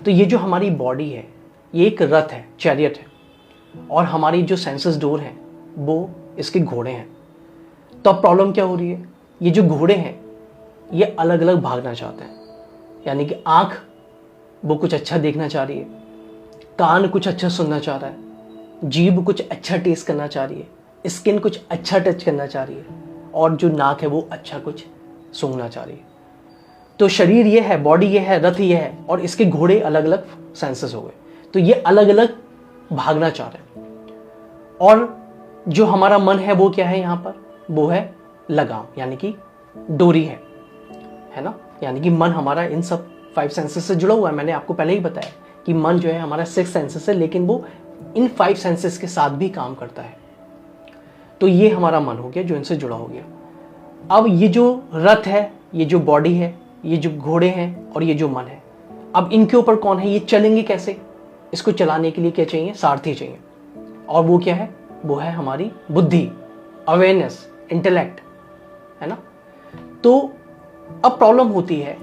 तो ये जो हमारी बॉडी है ये एक रथ है, चैरियट है, और हमारी जो सेंसेस डोर हैं वो इसके घोड़े हैं। तो अब प्रॉब्लम क्या हो रही है, ये जो घोड़े हैं ये अलग अलग भागना चाहते हैं। यानी कि आंख वो कुछ अच्छा देखना चाह रही है, कान कुछ अच्छा सुनना चाह रहा है, जीभ कुछ अच्छा टेस्ट करना चाह रही है, स्किन कुछ अच्छा टच करना चाह रही है, और जो नाक है वो अच्छा कुछ सूंघना चाह रही है। तो शरीर ये है, बॉडी ये है, रथ ये है, और इसके घोड़े अलग अलग सेंसेस हो गए। तो ये अलग अलग भागना चाह रहे हैं। और जो हमारा मन है वो क्या है यहाँ पर, वो है लगाम, यानी कि डोरी है ना। यानी कि मन हमारा इन सब 5 सेंसेस से जुड़ा हुआ है। मैंने आपको पहले ही बताया कि मन जो है हमारा 6 सेंसेस है, लेकिन वो इन 5 सेंसेस के साथ भी काम करता है। तो ये हमारा मन हो गया जो इनसे जुड़ा हो गया। अब ये जो रथ है, ये जो बॉडी है, ये जो घोड़े हैं और ये जो मन है, अब इनके ऊपर कौन है, ये चलेंगे कैसे। इसको चलाने के लिए क्या चाहिए, सारथी चाहिए। और वो क्या है, वो है हमारी बुद्धि, अवेयरनेस, इंटेलेक्ट, है ना। तो अब प्रॉब्लम होती है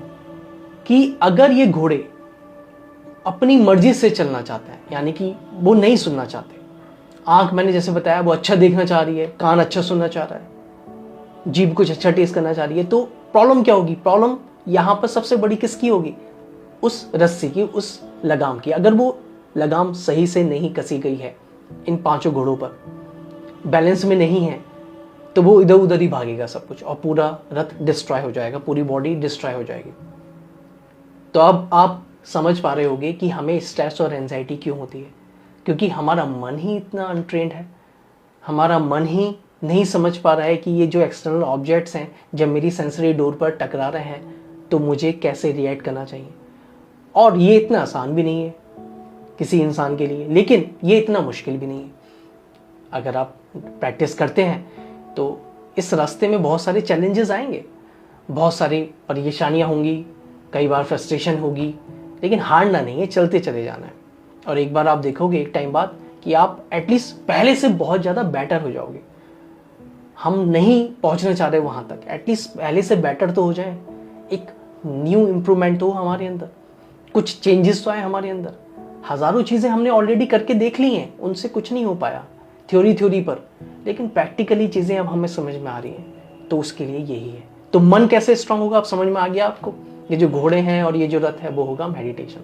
कि अगर ये घोड़े अपनी मर्जी से चलना चाहते हैं, यानी कि वो नहीं सुनना चाहते, आंख मैंने जैसे बताया वो अच्छा देखना चाह रही है, कान अच्छा सुनना चाह रहा है, जीभ कुछ अच्छा टेस्ट करना चाह रही है, तो प्रॉब्लम क्या होगी, प्रॉब्लम यहां पर सबसे बड़ी किसकी होगी, उस रस्सी की, उस लगाम की। अगर वो लगाम सही से नहीं कसी गई है, इन 5 घोड़ों पर बैलेंस में नहीं है, तो वो इधर उधर ही भागेगा सब कुछ, और पूरा रथ डिस्ट्रॉय हो जाएगा, पूरी बॉडी डिस्ट्रॉय हो जाएगी। तो अब आप समझ पा रहे होंगे कि हमें स्ट्रेस और एंजाइटी क्यों होती है, क्योंकि हमारा मन ही इतना अनट्रेन्ड है। हमारा मन ही नहीं समझ पा रहा है कि ये जो एक्सटर्नल ऑब्जेक्ट्स हैं जब मेरी सेंसरी डोर पर टकरा रहे हैं तो मुझे कैसे रिएक्ट करना चाहिए। और ये इतना आसान भी नहीं है किसी इंसान के लिए, लेकिन ये इतना मुश्किल भी नहीं है। अगर आप प्रैक्टिस करते हैं तो इस रास्ते में बहुत सारे चैलेंजेस आएंगे, बहुत सारी परेशानियां होंगी, कई बार फ्रस्ट्रेशन होगी, लेकिन हारना नहीं है, चलते चले जाना है। और एक बार आप देखोगे एक टाइम बाद कि आप एटलीस्ट पहले से बहुत ज़्यादा बेटर हो जाओगे। हम नहीं पहुंचना चाह रहे वहां तक, एटलीस्ट पहले से बेटर तो हो जाए, एक न्यू इम्प्रूवमेंट हो हमारे अंदर, कुछ चेंजेस तो आए हमारे अंदर। हज़ारों चीज़ें हमने ऑलरेडी करके देख ली हैं, उनसे कुछ नहीं हो पाया थ्योरी पर, लेकिन प्रैक्टिकली चीज़ें अब हमें समझ में आ रही हैं। तो उसके लिए यही है। तो मन कैसे स्ट्रांग होगा, अब समझ में आ गया आपको। ये जो घोड़े हैं और ये जो रथ है वो होगा मेडिटेशन।